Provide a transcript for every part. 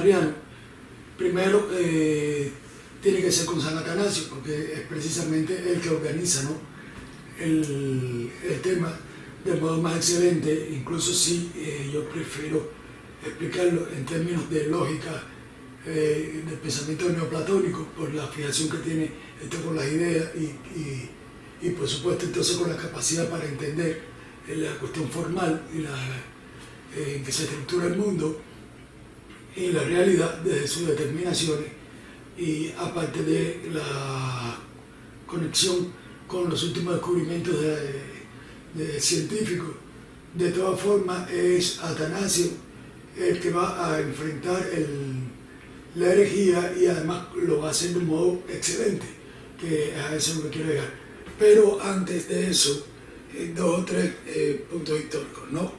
mariano, primero tiene que ser con San Atanasio, porque es precisamente el que organiza, ¿no?, el tema de modo más excelente, incluso si yo prefiero explicarlo en términos de lógica del pensamiento neoplatónico, por la fijación que tiene esto con las ideas y por supuesto entonces con la capacidad para entender la cuestión formal y en que se estructura el mundo y la realidad desde sus determinaciones, y aparte de la conexión con los últimos descubrimientos de científicos. De todas formas es Atanasio el que va a enfrentar la herejía, y además lo va a hacer de un modo excelente, que a eso es lo que quiero llegar. Pero antes de eso, dos o tres puntos históricos, ¿no?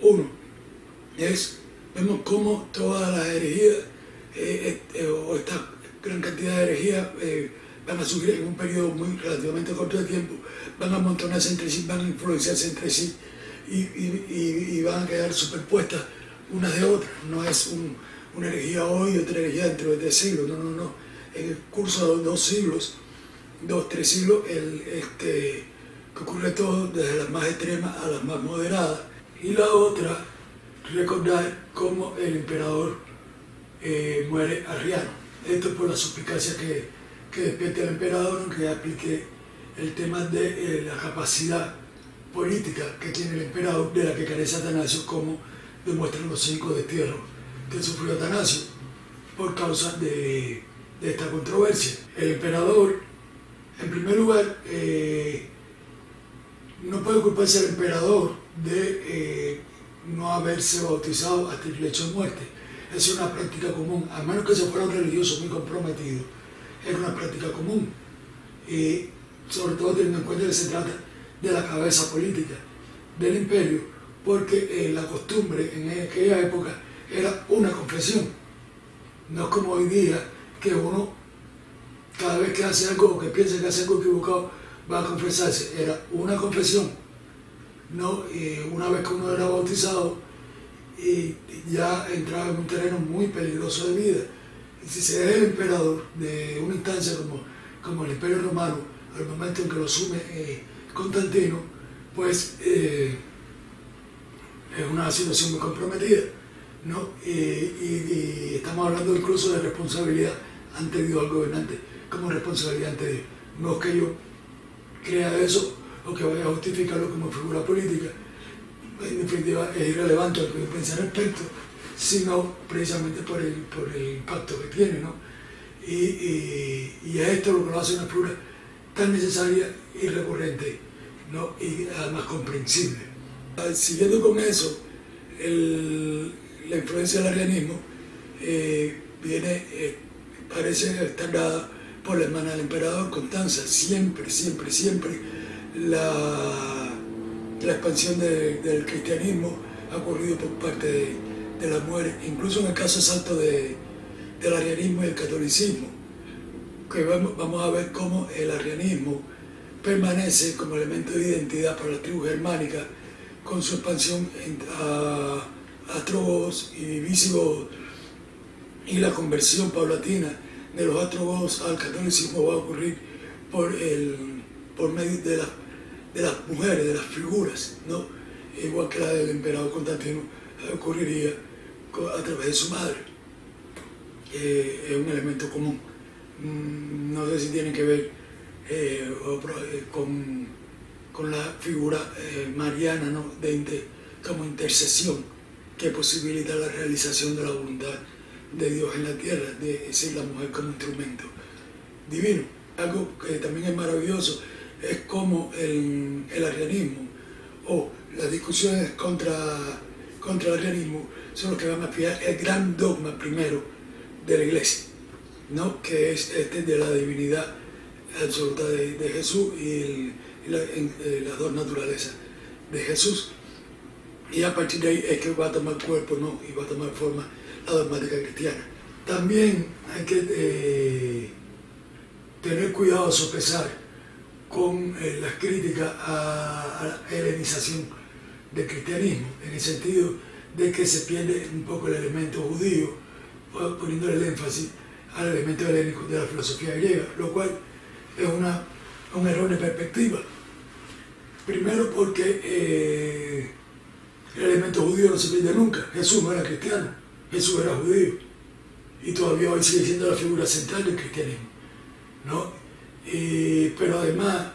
Uno vemos cómo todas las herejías o esta gran cantidad de herejías van a surgir en un periodo muy relativamente corto de tiempo, van a amontonarse entre sí, van a influenciarse entre sí y van a quedar superpuestas unas de otras. No es una herejía hoy y otra herejía dentro de 3 siglos, no. En el curso de 2 siglos, 3 siglos, que ocurre todo desde las más extremas a las más moderadas. Y la otra, recordar cómo el emperador muere arriano. Esto es por la suspicacia que despierta el emperador, aunque aplique el tema de la capacidad política que tiene el emperador, de la que carece Atanasio, como demuestran los 5 destierros que sufrió Atanasio por causa de esta controversia. El emperador, en primer lugar, no puede culparse al emperador de no haberse bautizado hasta el lecho de muerte. Es una práctica común, a menos que se fuera un religioso muy comprometido. Es una práctica común, y sobre todo teniendo en cuenta que se trata de la cabeza política del imperio, porque la costumbre en aquella época era una confesión. No es como hoy día, que uno cada vez que hace algo o que piensa que hace algo equivocado va a confesarse. Era una confesión, ¿no? Una vez que uno era bautizado, y ya entraba en un terreno muy peligroso de vida. Y si se es el emperador de una instancia como el Imperio Romano, al momento en que lo asume Constantino, pues es una situación muy comprometida, ¿no? Y estamos hablando incluso de responsabilidad ante Dios al gobernante, como responsabilidad ante Dios. No es que yo crea eso o que vaya a justificarlo como figura política. En definitiva es irrelevante lo que yo piense al respecto, sino precisamente por el impacto que tiene, ¿no? Y es esto lo que lo hace una figura tan necesaria y recurrente, ¿no? Y además comprensible. Siguiendo con eso, la influencia del arrianismo parece estar dada por la hermana del emperador, Constanza. Siempre la expansión del cristianismo ha ocurrido por parte de las mujeres, incluso en el caso exacto del arrianismo y el catolicismo, que vamos a ver cómo el arrianismo permanece como elemento de identidad para las tribus germánicas, con su expansión a astrogodos y visigodos, y la conversión paulatina de los astrogodos al catolicismo va a ocurrir por medio de las mujeres, de las figuras, ¿no? Igual que la del emperador Constantino ocurriría a través de su madre. Es un elemento común. No sé si tiene que ver con la figura mariana, ¿no?, como intercesión que posibilita la realización de la voluntad de Dios en la tierra, de decir, la mujer como instrumento divino. Algo que también es maravilloso es como el arrianismo o las discusiones contra el arrianismo son los que van a fijar el gran dogma primero de la Iglesia, ¿no?, que es de la divinidad absoluta de Jesús y las dos naturalezas de Jesús. Y a partir de ahí es que va a tomar cuerpo, ¿no?, y va a tomar forma la dogmática cristiana. También hay que tener cuidado, sopesar con las críticas a la helenización del cristianismo, en el sentido de que se pierde un poco el elemento judío poniendo el énfasis al elemento helénico de la filosofía griega, lo cual es un error de perspectiva. Primero porque el elemento judío no se pierde nunca. Jesús no era cristiano, Jesús era judío. Y todavía hoy sigue siendo la figura central del cristianismo, ¿no? Pero además,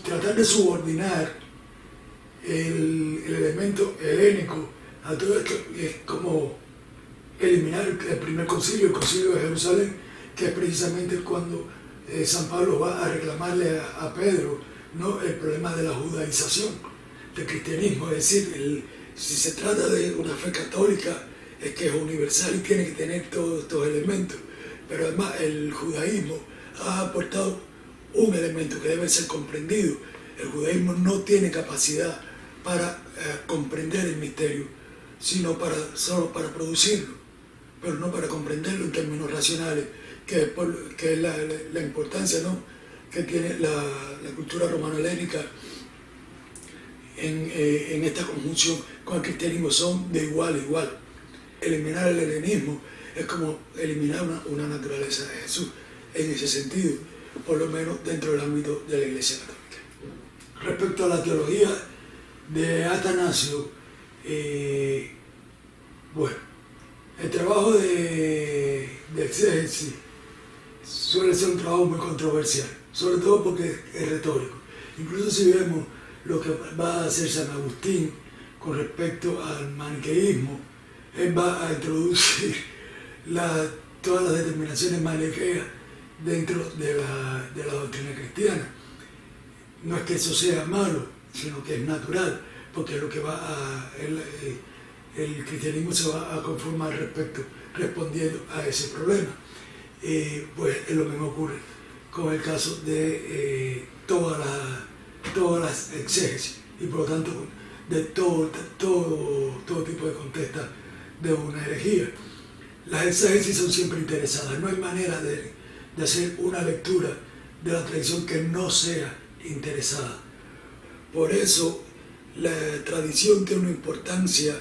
tratar de subordinar el elemento helénico a todo esto es como eliminar el primer concilio, el concilio de Jerusalén, que es precisamente cuando San Pablo va a reclamarle a Pedro, ¿no?, el problema de la judaización del cristianismo. Es decir, si se trata de una fe católica, es que es universal y tiene que tener todos estos elementos, pero además el judaísmo ha aportado un elemento que debe ser comprendido. El judaísmo no tiene capacidad para comprender el misterio, sino solo para producirlo, pero no para comprenderlo en términos racionales, que es la importancia, ¿no?, que tiene la cultura romano-helénica en esta conjunción con el cristianismo. Son de igual a igual. Eliminar el helenismo es como eliminar una naturaleza de Jesús, en ese sentido, por lo menos dentro del ámbito de la Iglesia Católica. Respecto a la teología de Atanasio, bueno, el trabajo de exégesis suele ser un trabajo muy controversial, sobre todo porque es retórico. Incluso si vemos lo que va a hacer San Agustín con respecto al maniqueísmo, él va a introducir todas las determinaciones maniqueas dentro de la doctrina cristiana. No es que eso sea malo, sino que es natural, porque lo que el cristianismo se va a conformar respondiendo a ese problema. Pues lo mismo ocurre con el caso de todas las exégesis, y por lo tanto de todo tipo de contesta de una herejía. Las exégesis son siempre interesadas, no hay manera de hacer una lectura de la tradición que no sea interesada. Por eso la tradición tiene una importancia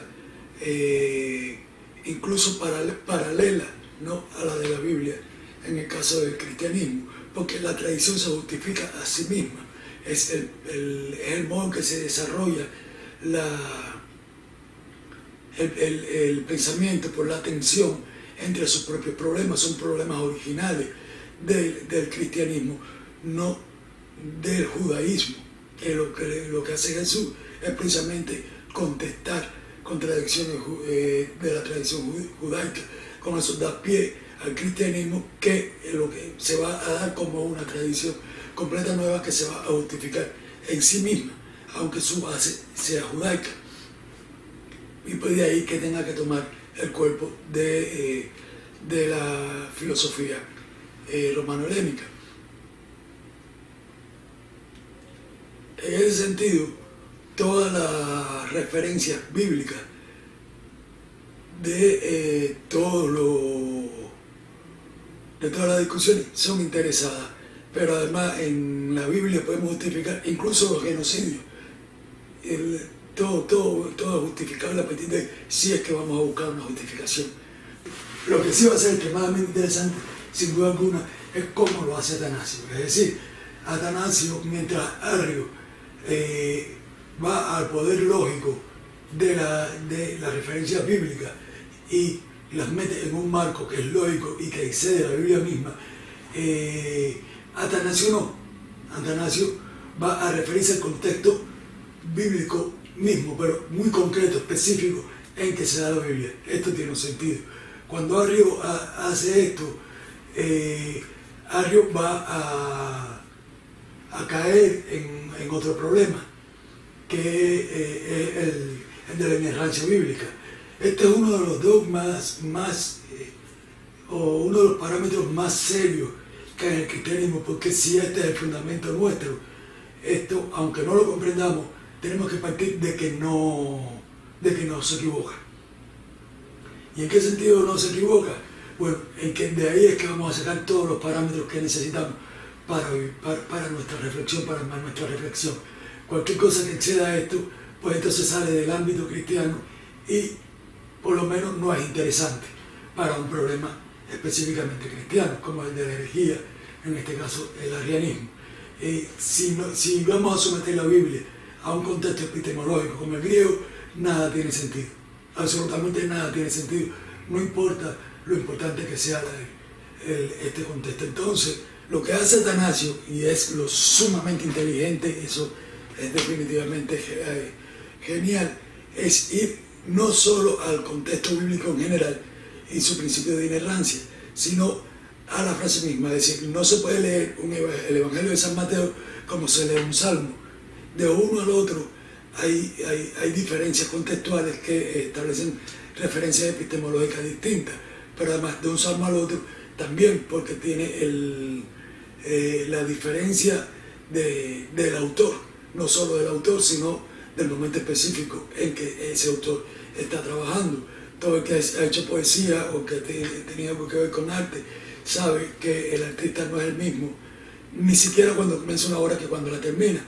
incluso paralela, ¿no?, a la de la Biblia en el caso del cristianismo, porque la tradición se justifica a sí misma. Es el modo en que se desarrolla el pensamiento por la tensión entre sus propios problemas. Son problemas originales del cristianismo, no del judaísmo, que lo que hace Jesús es precisamente contestar contradicciones de la tradición judaica. Con eso da pie al cristianismo, que es lo que se va a dar como una tradición completa nueva que se va a justificar en sí misma, aunque su base sea judaica. Y pues de ahí que tenga que tomar el cuerpo de la filosofía romano-helénica. En ese sentido, todas las referencias bíblicas de todas las discusiones son interesadas, pero además en la Biblia podemos justificar incluso los genocidios. Todo es justificable a partir de si es que vamos a buscar una justificación. Lo que sí va a ser extremadamente interesante, sin duda alguna, es cómo lo hace Atanasio. Es decir, Atanasio, mientras Arrio va al poder lógico de la referencia bíblica y las mete en un marco que es lógico y que excede la Biblia misma, Atanasio no. Atanasio va a referirse al contexto bíblico mismo, pero muy concreto, específico, en que se da la Biblia. Esto tiene un sentido. Cuando Arrio hace esto, Arrio va a caer en otro problema, que es el de la inerrancia bíblica. Este es uno de los dogmas o uno de los parámetros más serios que hay en el cristianismo, porque si este es el fundamento nuestro, esto, aunque no lo comprendamos, tenemos que partir de que no se equivoca. ¿Y en qué sentido no se equivoca? Bueno, en que de ahí es que vamos a sacar todos los parámetros que necesitamos para nuestra reflexión, para armar nuestra reflexión. Cualquier cosa que exceda esto, pues entonces sale del ámbito cristiano y por lo menos no es interesante. para un problema específicamente cristiano, como el de la herejía, en este caso el arrianismo. Si vamos a someter la Biblia a un contexto epistemológico como el griego, nada tiene sentido, absolutamente nada tiene sentido, no importa lo importante que sea este contexto. Entonces, lo que hace Atanasio, y es lo sumamente inteligente, eso es definitivamente genial, es ir no solo al contexto bíblico en general y su principio de inerrancia, sino a la frase misma. Es decir, no se puede leer el Evangelio de San Mateo como se lee un salmo. De uno al otro hay diferencias contextuales que establecen referencias epistemológicas distintas, pero además de un salmo al otro también, porque tiene la diferencia del autor, no solo del autor, sino del momento específico en que ese autor está trabajando. Todo el que ha hecho poesía o que tenía algo que ver con arte sabe que el artista no es el mismo, ni siquiera cuando comienza una obra que cuando la termina.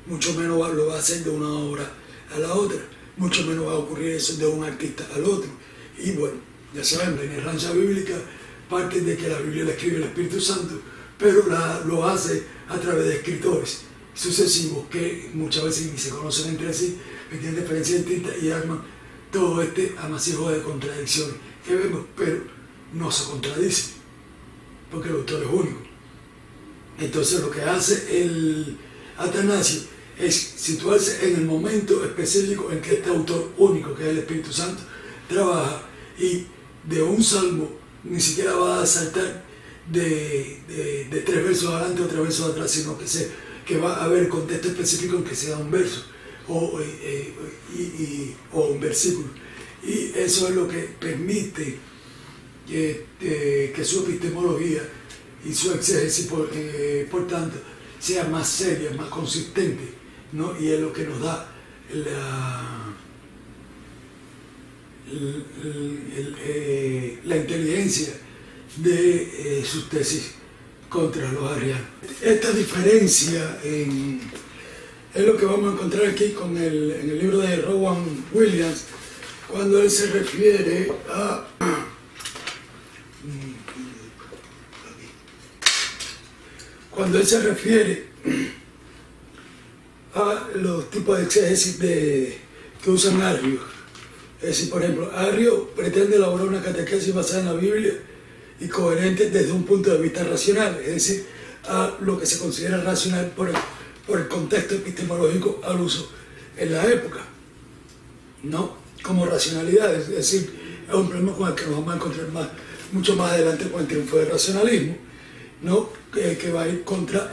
Mucho menos lo va a hacer de una obra a la otra, mucho menos va a ocurrir eso de un artista al otro. Y bueno, ya saben, la inerrancia bíblica parte de que la Biblia la escribe el Espíritu Santo, pero lo hace a través de escritores sucesivos que muchas veces ni se conocen entre sí, que tienen diferencias distintas y arman todo este amasijo de contradicciones que vemos, pero no se contradicen, porque el autor es único. Entonces lo que hace el Atanasio es situarse en el momento específico en que este autor único, que es el Espíritu Santo, trabaja, y de un salmo ni siquiera va a saltar de 3 versos adelante o 3 versos atrás, sino que va a haber contexto específico en que sea un verso o un versículo. Y eso es lo que permite que su epistemología y su exégesis, por tanto, sea más seria, más consistente, ¿no? Y es lo que nos da la inteligencia de sus tesis contra los arrianos. Esta diferencia es lo que vamos a encontrar aquí en el libro de Rowan Williams, cuando él se refiere a los tipos de exégesis que usan Arrio. Es decir, por ejemplo, Arrio pretende elaborar una catequesis basada en la Biblia y coherente desde un punto de vista racional, es decir, a lo que se considera racional por el contexto epistemológico al uso en la época, no como racionalidad. Es decir, es un problema con el que nos vamos a encontrar mucho más adelante con el triunfo del racionalismo, ¿no? Que va a ir contra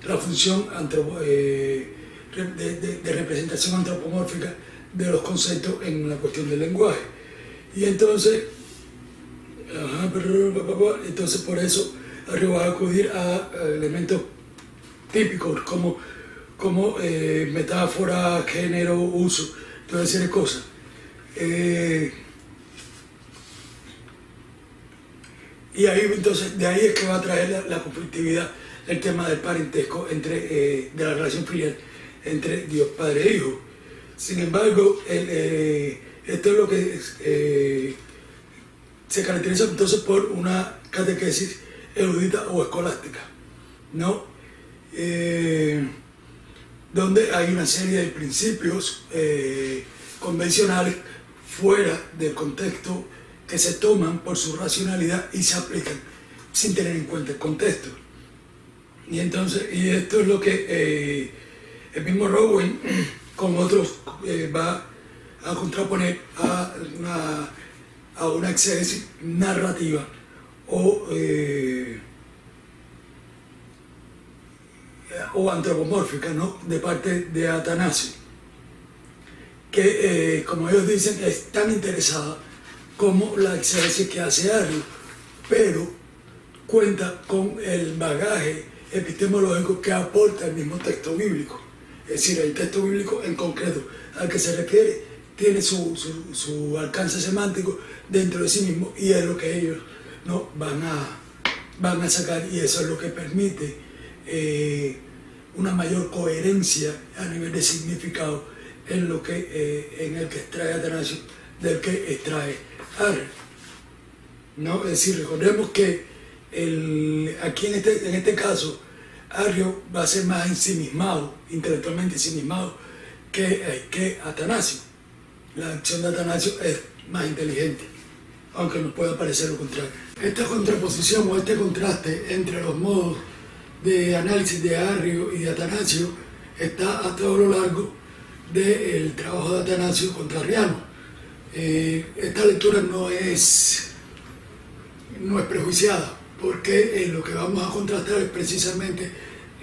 la función de representación antropomórfica de los conceptos en la cuestión del lenguaje. Y entonces por eso Arrio va a acudir a elementos típicos como metáfora, género, uso, toda serie de cosas. Y ahí entonces, de ahí es que va a traer la conflictividad, el tema del parentesco de la relación filial entre Dios Padre e Hijo. Sin embargo, esto es lo que se caracteriza entonces por una catequesis erudita o escolástica, ¿no? Donde hay una serie de principios convencionales fuera del contexto que se toman por su racionalidad y se aplican sin tener en cuenta el contexto. Y esto es lo que el mismo Rowan con otros va a contraponer a una exégesis narrativa o antropomórfica, ¿no? De parte de Atanasio, que como ellos dicen es tan interesada como la exégesis que hace Arrio, pero cuenta con el bagaje epistemológico que aporta el mismo texto bíblico. Es decir, el texto bíblico en concreto al que se refiere tiene su alcance semántico dentro de sí mismo, y es lo que ellos, ¿no? van a sacar, y eso es lo que permite una mayor coherencia a nivel de significado en el que extrae Atanasio del que extrae Arrio. ¿no? Es decir, recordemos que aquí en este caso, Arrio va a ser más ensimismado, intelectualmente ensimismado, que Atanasio. La acción de Atanasio es más inteligente, aunque nos pueda parecer lo contrario. Esta contraposición o este contraste entre los modos de análisis de Arrio y de Atanasio está a todo lo largo del trabajo de Atanasio contra Arriano. Esta lectura no es prejuiciada, porque lo que vamos a contrastar es precisamente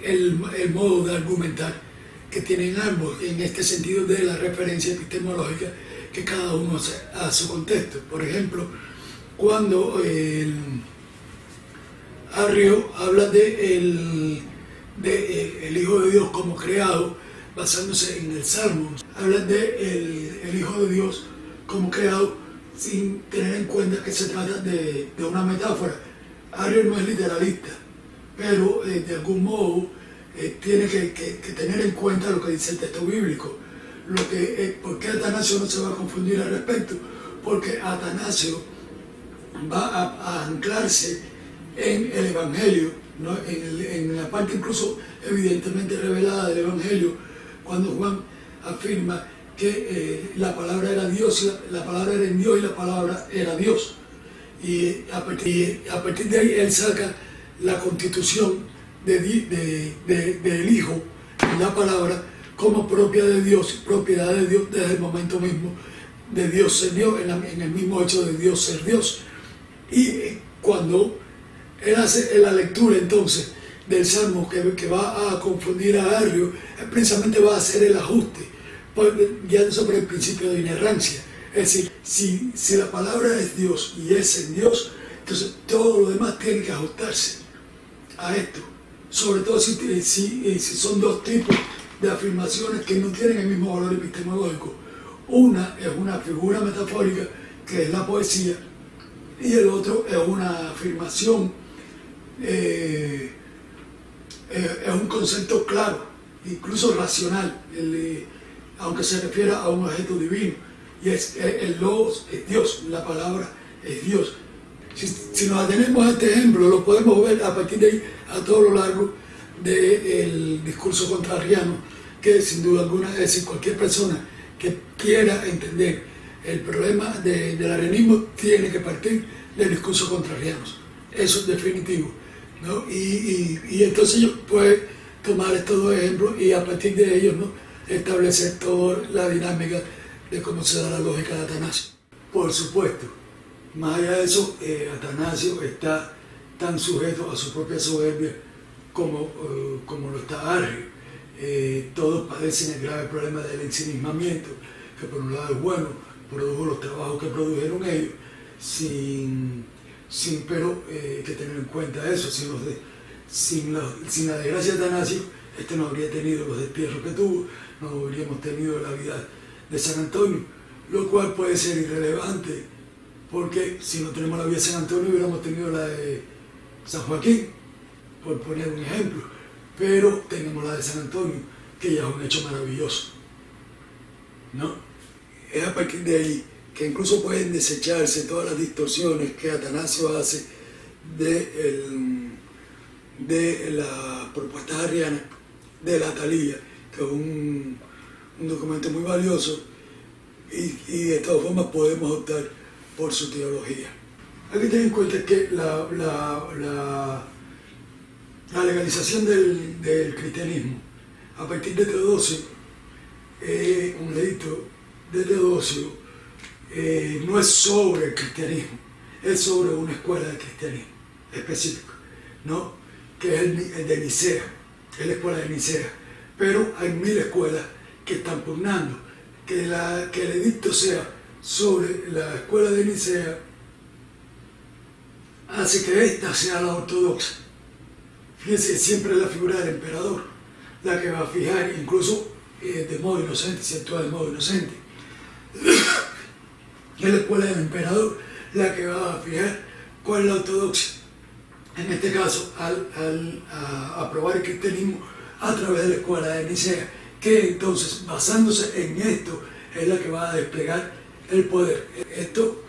el modo de argumentar que tienen ambos en este sentido de la referencia epistemológica que cada uno hace a su contexto. Por ejemplo, cuando Arrio habla de el Hijo de Dios como creado, basándose en el Salmo, habla de el Hijo de Dios como creado sin tener en cuenta que se trata de una metáfora. Arrio no es literalista, pero de algún modo tiene que tener en cuenta lo que dice el texto bíblico. ¿Por qué Atanasio no se va a confundir al respecto? Porque Atanasio va a anclarse en el Evangelio, ¿no? en la parte incluso evidentemente revelada del Evangelio, cuando Juan afirma que la palabra era Dios, la palabra era en Dios y la palabra era Dios. Y a partir de ahí él saca la constitución del Hijo, la palabra, como propia de Dios, propiedad de Dios desde el momento mismo de Dios ser Dios, en el mismo hecho de Dios ser Dios. Y cuando él hace la lectura entonces del Salmo que va a confundir a Arrio, precisamente va a hacer el ajuste, guiando sobre el principio de inerrancia. Es decir, si la palabra es Dios y es en Dios, entonces todo lo demás tiene que ajustarse a esto. Sobre todo si son dos tipos de afirmaciones que no tienen el mismo valor epistemológico. Una es una figura metafórica, que es la poesía, y el otro es una afirmación, es un concepto claro, incluso racional, aunque se refiera a un objeto divino, y el logos es Dios, la palabra es Dios. Si nos atenemos a este ejemplo, lo podemos ver a partir de ahí a todo lo largo del discurso contra Arriano, que sin duda alguna, es decir, cualquier persona que quiera entender el problema del arrianismo tiene que partir del discurso contra Arrianos. Eso es definitivo, ¿no? Y entonces ellos pueden tomar estos dos ejemplos y a partir de ellos, ¿no?, establecer toda la dinámica de cómo se da la lógica de Atanasio. Por supuesto, más allá de eso, Atanasio está tan sujeto a su propia soberbia como lo está Arrio. Todos padecen el grave problema del ensimismamiento, que por un lado es bueno, produjo los trabajos que produjeron ellos, pero hay que tener en cuenta eso. Sin la desgracia de Atanasio, no habría tenido los despierros que tuvo, no habríamos tenido la vida de San Antonio, lo cual puede ser irrelevante, porque si no tenemos la vida de San Antonio hubiéramos tenido la de San Joaquín, por poner un ejemplo, pero tenemos la de San Antonio, que ya es un hecho maravilloso, ¿no? Es a partir de ahí que incluso pueden desecharse todas las distorsiones que Atanasio hace de la propuesta arriana de la Talía, que es un documento muy valioso, y de todas formas podemos optar por su teología. Hay que tener en cuenta que la legalización del cristianismo a partir de Teodosio, un edicto de Teodosio, no es sobre el cristianismo, es sobre una escuela de cristianismo específica, ¿no?, que es el de Nicea, es la escuela de Nicea. Pero hay 1000 escuelas que están pugnando que el edicto sea sobre la escuela de Nicea, hace que esta sea la ortodoxa. Fíjense, siempre es la figura del emperador la que va a fijar, incluso de modo inocente, si actúa de modo inocente. Es la escuela del emperador la que va a fijar cuál es la ortodoxia. En este caso, a aprobar el cristianismo a través de la escuela de Nicea, que entonces, basándose en esto, es la que va a desplegar el poder. Esto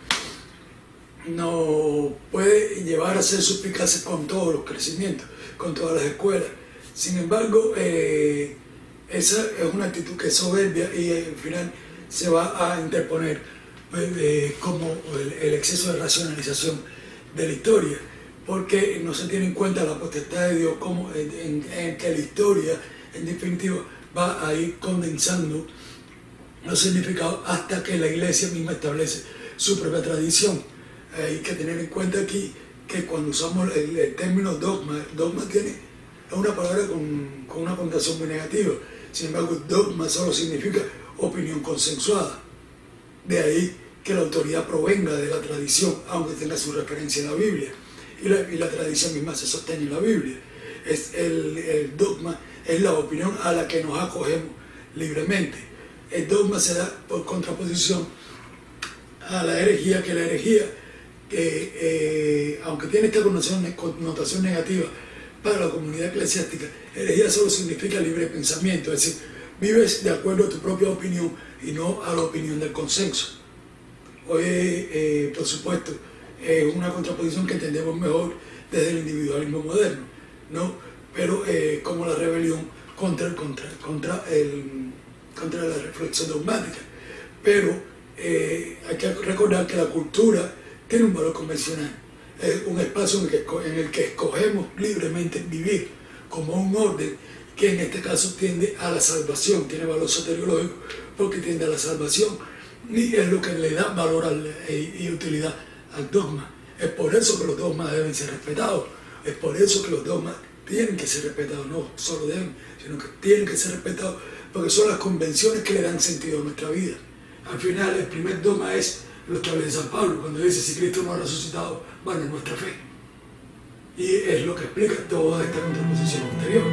no puede llevar a ser suspicaces con todos los crecimientos, con todas las escuelas. Sin embargo, esa es una actitud que es soberbia y al final se va a interponer como el exceso de racionalización de la historia, porque no se tiene en cuenta la potestad de Dios como en que la historia, en definitiva, va a ir condensando los significados hasta que la Iglesia misma establece su propia tradición. Hay que tener en cuenta aquí que cuando usamos el término dogma, dogma tiene una palabra con una connotación muy negativa. Sin embargo, dogma solo significa opinión consensuada. De ahí que la autoridad provenga de la tradición, aunque tenga su referencia en la Biblia. Y la tradición misma se sostiene en la Biblia. El dogma es la opinión a la que nos acogemos libremente. El dogma se da por contraposición a la herejía, que la herejía, aunque tiene esta connotación negativa para la comunidad eclesiástica, herejía solo significa libre pensamiento, es decir, vives de acuerdo a tu propia opinión y no a la opinión del consenso. Hoy, por supuesto, es una contraposición que entendemos mejor desde el individualismo moderno, ¿no? Pero como la rebelión contra la reflexión dogmática. Pero hay que recordar que la cultura tiene un valor convencional, es un espacio en el que escogemos libremente vivir como un orden que en este caso tiende a la salvación, tiene valor soteriológico porque tiende a la salvación y es lo que le da valor y utilidad al dogma. Es por eso que los dogmas deben ser respetados, es por eso que los dogmas tienen que ser respetados, no solo deben, sino que tienen que ser respetados porque son las convenciones que le dan sentido a nuestra vida. Al final, el primer dogma es lo establece San Pablo, cuando dice: si Cristo no ha resucitado, vana es nuestra fe. Y es lo que explica toda esta contraposición anterior.